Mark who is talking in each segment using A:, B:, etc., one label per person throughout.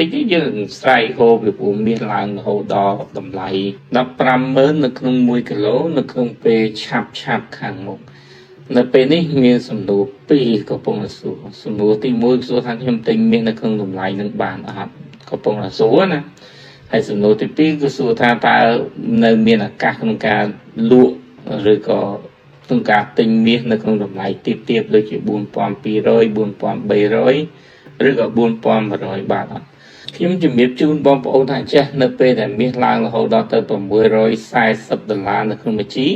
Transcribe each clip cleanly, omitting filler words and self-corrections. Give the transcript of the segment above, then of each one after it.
A: តិចទេយើងស្រ័យហូបពីព្រោះមាសឡើងរហូតដល់តម្លៃ 150000 នៅក្នុង1គីឡូនៅក្នុងពេលឆាប់ខាងមុខនៅពេលនេះមានសំណួរ2កំពុងសួរសំណួរទី1សួរថាខ្ញុំទិញមាសនៅក្នុងតម្លៃនឹងបានអត់កំពុងសួរណាហើយសំណួរទី2គឺសួរថាតើនៅមានឱកាសក្នុងការលក់ឬក៏ក្នុងការទិញមាសនៅក្នុងតម្លៃទាបដូចជា 4200 4300 ឬក៏ 4100 បាទអត់ខ្ញុំជំរាបជូនបងប្អូនថាចេះនៅពេលដែលមាសឡើងរហូតដល់ទៅ$640នៅក្នុងមួយជី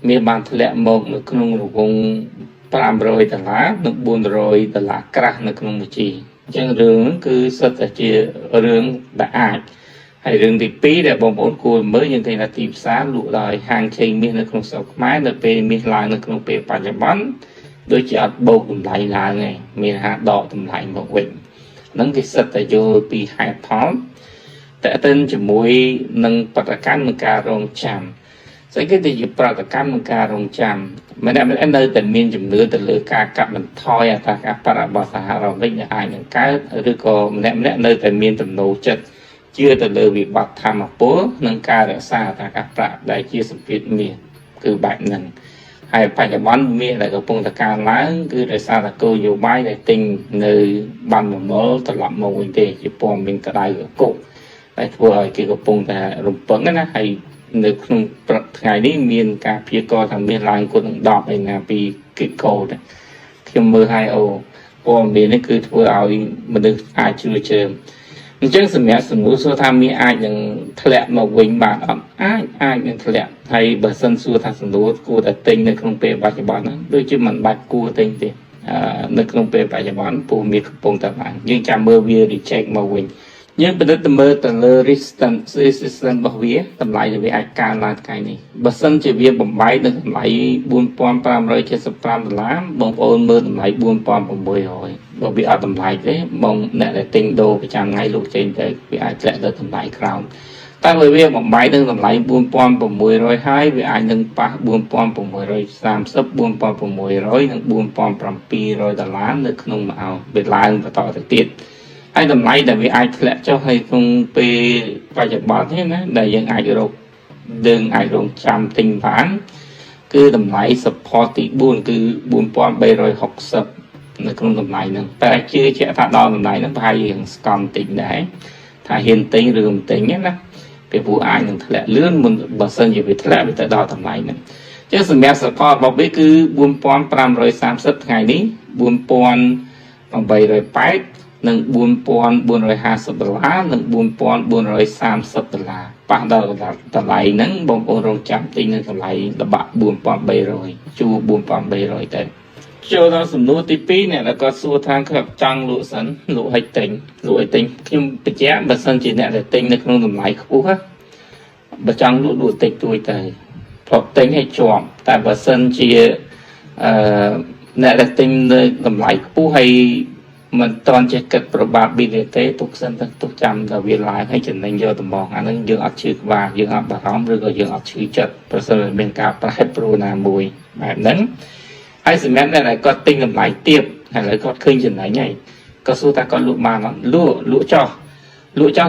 A: មាសបានធ្លាក់មកនៅក្នុងរង្វង់$500និង$400ក្រាស់នៅក្នុងមួយជីអញ្ចឹងរឿងហ្នឹងគឺសិតតែជារឿងដែលអាចហើយរឿងទី2ដែលបងប្អូនគួរមើលយើងឃើញថាទីផ្សារលក់ដោយហាងឆេងមាសនៅក្នុងស្រុកខ្មែរនៅពេលមាសឡើងនៅក្នុងពេលបច្ចុប្បន្នដូចជាអត់បូកតម្លៃឡើងទេមានហាដកតម្លៃមកវិញហ្នឹងគេសិតតែយល់ពីហេតុផលតើទៅជាមួយនឹងប្រតិកម្មនឹងការរងចាំស្អីគេទៅជាប្រតិកម្មនឹងការរងចាំម្នាក់នៅតែមានជំនឿទៅលើការកាត់បន្ថយអត្រាការបរិបទសហរដ្ឋអាមេរិកដែលអាចនឹងកើតឬក៏ម្នាក់នៅតែមានទំនោរចិត្តជឿទៅលើវិបត្តិធម្មពលនិងការរក្សាអត្រាការប្រាក់ដែលជាសម្ពាធមាសគឺបែបហ្នឹងហើយបច្ចុប្បន្នមាសដែលកំពុងតែកើនឡើងគឺដោយសារតែគោលនយោបាយដែលទិញនៅបានបំណុលត្រឡប់មកវិញទេជាព័ត៌មានក្តៅគុកដែលធ្វើឲ្យគេកំពុងតែរំពឹងណាហើយនៅក្នុងថ្ងៃនេះមានការព្យាករណ៍ថាមាសឡើងគត់នឹង10ឯណាពីគីកូដែរខ្ញុំមើលឲ្យព័ត៌មាននេះគឺធ្វើឲ្យមនុស្សអាចជឿជឿអញ្ចឹងសម្រាប់សំណួរសួរថាមាសអាចនឹងធ្លាក់មកវិញបានអត់អាចនឹងធ្លាក់ហើយបើសិនសួរថាសំណួរគួរតែទិញនៅក្នុងពេលបច្ចុប្បន្នហ្នឹងដូចជាមិនបាច់គួរទិញទេនៅក្នុងពេលបច្ចុប្បន្នពូមាសកំពុងតែបានយើងចាំមើលវា reject មកវិញយើងពិនិត្យទៅមើលទៅលើ resistance របស់វាតម្លៃដែលវាអាចកើនឡើងថ្ងៃនេះបើសិនជាវាបំបែកនៅតម្លៃ$4575បងប្អូនមើលតម្លៃ$4600បើវាអត់តម្លៃទេបងអ្នកដែលទិញដូរប្រចាំថ្ងៃលោកចេញទៅវាអាចធ្លាក់ទៅតម្លៃក្រោមតែបើវាបំបែកនឹងតម្លៃ$4600ហើយវាអាចនឹងប៉ះ$4630 $4600 និង$4700នៅក្នុងមួយឱវាឡើងបន្តទៅទៀតហើយតម្លៃដែលវាអាចធ្លាក់ចុះហើយក្នុងពេលបច្ចុប្បន្ននេះណាដែលយើងអាចរងចាំទិញបានគឺតម្លៃ support ទី4គឺ$4360នៅក្នុងតម្លៃហ្នឹងតែជឿជាក់ថាដល់តម្លៃហ្នឹងប្រហែលជាស្គមតិចដែរថាហ៊ានទិញឬមិនទិញណាពីព្រោះអាចនឹងធ្លាក់លឿនមុនបើសិនជាវាធ្លាក់វាទៅដល់តម្លៃហ្នឹងអញ្ចឹងសម្រាប់ support របស់វាគឺ$4530ថ្ងៃនេះ$4880និង$4450និង$4430ប៉ះដល់តម្លៃហ្នឹងបងប្អូនរងចាំទិញនៅតម្លៃល្បាក់$4300ជួ$4300ទៅចូលដល់សំណួរទី2អ្នកដែលគាត់សួរថាគាត់ចង់លក់សិនលក់ឲ្យទិញខ្ញុំបញ្ជាក់បើសិនជាអ្នកដែលទិញនៅក្នុងតម្លៃខ្ពស់បើចង់លក់តិចតួចទៅព្រោះទិញឲ្យជាប់តែបើសិនជាអ្នកដែលទិញនៅតម្លៃខ្ពស់ហើយមិនតន់ចេះគិត probability ទេទុកសិនទៅទុកចាំដល់វាឡើងហើយចំណេញយកដំបងអាហ្នឹងយើងអត់ឈឺក្បាលយើងអត់បារម្ភឬក៏យើងអត់ឈឺចិត្តប្រសិនបើមានការប្រហែលប្រូណាមួយបែបហ្នឹងហើយសម្រាប់អ្នកដែលគាត់ទិញតម្លៃទាបហើយឥឡូវគាត់ឃើញចំណេញហើយក៏សួរថាគាត់លក់បានអត់លក់ចោះ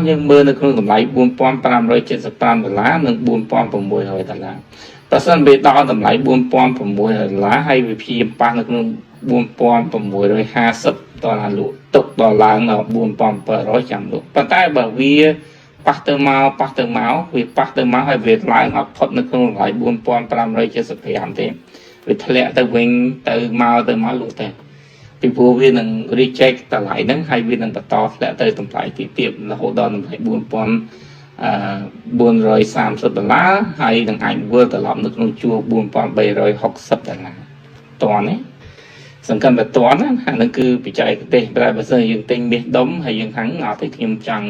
A: យើងមើលនៅក្នុងតម្លៃ$4575និង$4600ប្រសិនបើដល់តម្លៃ$4600ហើយវាព្យាយាមប៉ះនៅក្នុង$4650ដល់លក់ទុកដល់ឡើងដល់$4700ចាំលក់ប៉ុន្តែបើវាប៉ះទៅមកវាប៉ះទៅមកហើយវាឡើងអត់ផុតនៅក្នុងតម្លៃ$4575ទេវាធ្លាក់ទៅវិញទៅមកលក់តែពីព្រោះវានឹង reject តម្លៃហ្នឹងហើយវានឹងបន្តធ្លាក់ទៅតម្លៃទីទាបរហូតដល់តម្លៃ$4430ហើយនឹងអាចវិលត្រឡប់នៅក្នុងជួរ$4360តើណាសង្កត់តែតណាអានឹងគឺបច្ចេកទេសតែបើសិនយើងទិញមាសដុំហើយយើងខាងអត់ទេខ្ញុំចង់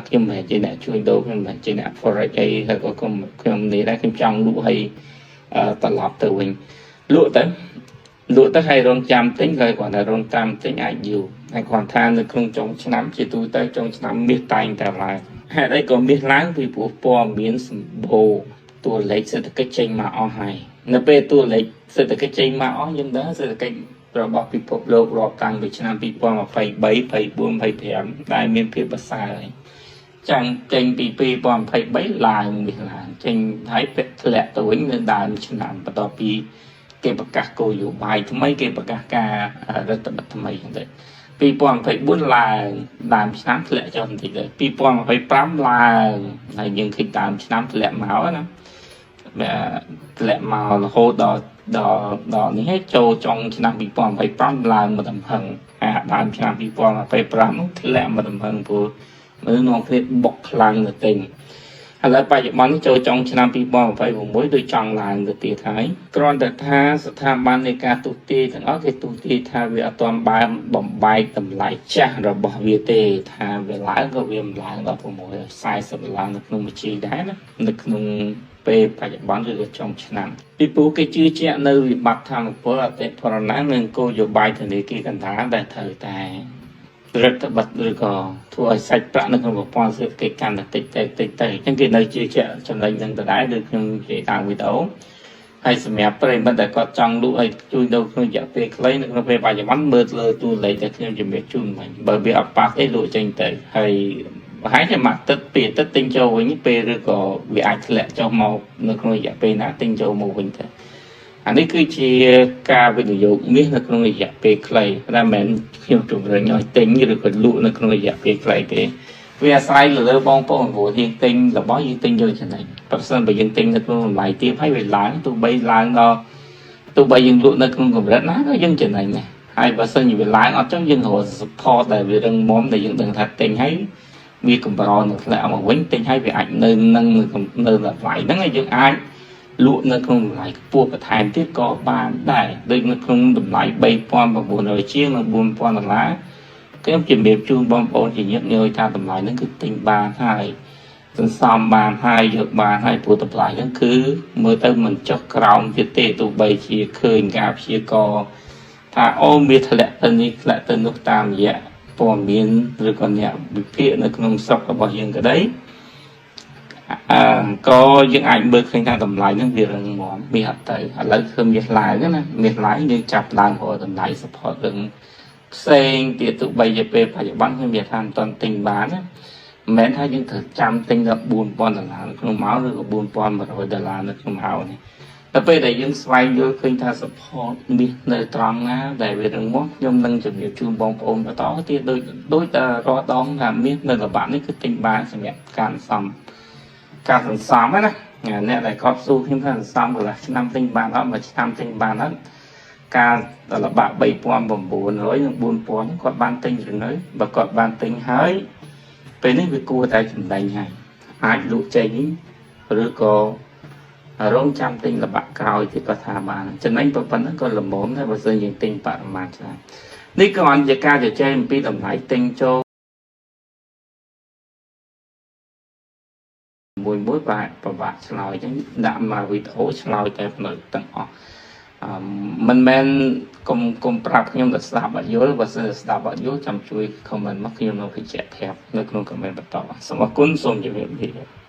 A: ខ្ញុំមិនជាអ្នកជួយដូរខ្ញុំមិនជាអ្នក forex អីហើយក៏ខ្ញុំនេះដែរខ្ញុំចង់លក់ឲ្យត្រឡប់ទៅវិញលក់ទៅឲ្យរងចាំទិញហើយគាត់ថារងតាមទិញអាចយូរហើយគាត់ថានៅក្នុងចុងឆ្នាំជាទូទៅចុងឆ្នាំមាសតែងតែឡើងហេតុអីក៏មាសឡើងពីព្រោះព័ត៌មានសម្បូរតួលេខសេដ្ឋកិច្ចចេញមកអស់ហើយនៅពេលតួលេខសេដ្ឋកិច្ចចេញមកអស់យើងដឹងសេដ្ឋកិច្ច របស់ពិភពលោករាប់តាំងពីឆ្នាំ2023 24 25ដែលមានភាពប្រសើរហើយចាំងចេញពី2023ឡើងនេះឡើងចេញហើយធ្លាក់ទៅវិញនៅដើមឆ្នាំបន្ទាប់ពីគេប្រកាសគោលនយោបាយថ្មីគេប្រកាសការរដ្ឋបတ်ថ្មីហ្នឹងទៅ2024ឡើងដើមឆ្នាំធ្លាក់ចុះបន្តិចទៅ2025ឡើងហើយយើងឃើញដើមឆ្នាំធ្លាក់មកណាធ្លាក់មករហូតដល់នេះហើយចូលចុងឆ្នាំ2025ឡើងមកដំហឹងដើមឆ្នាំ2025នោះធ្លាក់មកដំហឹងព្រោះមើលនាំគ្នាបុកខ្លាំងទៅទិញឥឡូវបច្ចុប្បន្ននេះចូលចុងឆ្នាំ2026ដូចចង់ឡើងទៅទៀតហើយគ្រាន់តែថាស្ថាប័ននៃការទូទាយទាំងអស់គេទូទាយថាវាអត់ទាន់បានបំបែកតម្លៃចាស់របស់វាទេថាវាឡើងក៏វាមិនឡើងដល់$640នៅក្នុងមួយជីដែរណានៅក្នុងពេលបច្ចុប្បន្នឬក៏ចុងឆ្នាំពីព្រោះគេជឿជាក់នៅវិបត្តិធម្មពលអតិផរណានិងគោលនយោបាយធនាគារកណ្ដាលដែលត្រូវតែរដ្ឋបတ်ឬក៏ធ្វើឲ្យសាច់ប្រាក់នៅក្នុងប្រព័ន្ធសេដ្ឋកិច្ចកាន់តែតិចទៅអញ្ចឹងគេនៅជឿជាក់ចំណុចហ្នឹងដដែលដូចខ្ញុំនិយាយតាមវីដេអូហើយសម្រាប់ប្រិយមិត្តដែលគាត់ចង់លក់ឲ្យជួយនៅក្នុងរយៈពេលខ្លីនៅក្នុងពេលបច្ចុប្បន្នមើលលើតួលេខដែលខ្ញុំជំរាបជូនមិញបើវាអត់ប៉ះអីលក់ចេញទៅហើយប្រហែលជាមួយទឹកពីរទឹកទិញចូលវិញពេលឬក៏វាអាចធ្លាក់ចុះមកនៅក្នុងរយៈពេលណាទិញចូលមកវិញទៅអានេះគឺជាការវិនិយោគមាសនៅក្នុងរយៈពេលខ្លីតែមិនមែនខ្ញុំជំរុញឲ្យទិញឬក៏លក់នៅក្នុងរយៈពេលខ្លីទេវាអាស្រ័យលើបងប្អូនព្រោះយើងទិញរបស់យើងទិញយកចំណេញប្រសិនបើយើងទិញនៅក្នុងតម្លៃទាបហើយវាឡើងទោះបីឡើងដល់ទោះបីយើងលក់នៅក្នុងកម្រិតណាក៏យើងចំណេញដែរហើយបើសិនជាវាឡើងអត់ចឹងយើងរក support ដែលវារឹងមាំដែលយើងដឹងថាទិញហើយវាកម្រនឹងធ្លាក់មកវិញទិញហើយវាអាចនៅនឹងនៅតម្លៃហ្នឹងហើយយើងអាចលក់នៅក្នុងតម្លៃខ្ពស់បន្ថែមទៀតក៏បានដែរដូចនៅក្នុងតម្លៃ$3,900ជាងនិង$4,000ខ្ញុំជំរាបជូនបងប្អូនជាញាតិញយថាតម្លៃហ្នឹងគឺទិញបានហើយសន្សំបានហើយយកបានហើយព្រោះតម្លៃហ្នឹងគឺមើលទៅមិនចុះក្រោមទៀតទេទោះបីជាឃើញការព្យាករណ៍ថាអូវាធ្លាក់ទៅនេះធ្លាក់ទៅនោះតាមរយៈព័ត៌មានឬក៏អ្នកវិភាគនៅក្នុងស្រុករបស់យើងក៏ដីក៏យើងអាចមើលឃើញថាតម្លៃហ្នឹងវារឹងមាំវាអត់ទៅឥឡូវឃើញវាឡើងណាវាឡើងយើងចាប់ឡើងរកតម្លៃ support រឹងផ្សេងទៀតទោះបីជាពេលបច្ចុប្បន្នខ្ញុំនិយាយថាមិនទាន់ទិញបានណាមិនមែនថាយើងត្រូវចាំទិញដល់$4,000នៅក្នុងម៉ោងឬក៏$4,100នៅក្នុងម៉ោងនេះតែពេលដែលយើងស្វែងយល់ឃើញថា support មាសនៅត្រង់ណាដែលវារឹងមាំខ្ញុំនឹងជម្រាបជូនបងប្អូនបន្តទៀតដូចតែរាល់ដងថាមាសនៅល្បាក់នេះគឺទិញបានសម្រាប់ការសន្សំណាអ្នកដែលគាត់ស៊ូខ្ញុំថាសន្សំកន្លះឆ្នាំទិញបានអត់មួយឆ្នាំទិញបានអត់ការល្បាក់$3,900និង$4,000គាត់បានទិញឬនៅបើគាត់បានទិញហើយពេលនេះវាគួរតែចំណេញហើយអាចលក់ចេញឬក៏រងចាំទិញល្បាក់ក្រោយទៀតក៏ថាបានចំណេញប៉ុណ្ណឹងក៏ល្មមដែរបើសិនយើងទិញបរិមាណច្រើននេះក៏អន្តរការជជែកអំពីតម្លៃទិញចូលមួយប្រវត្តិឆ្លើយអញ្ចឹងដាក់មកវីដេអូឆ្លើយតែផ្នែកទាំងអស់មិនមែនកុំប្រាប់ខ្ញុំទៅស្ដាប់អត់យល់បើសិនស្ដាប់អត់យល់ចាំជួយ comment មកខ្ញុំនឹងបញ្ជាក់ប្រាប់នៅក្នុង comment បន្តសូមអរគុណសូមជម្រាបលា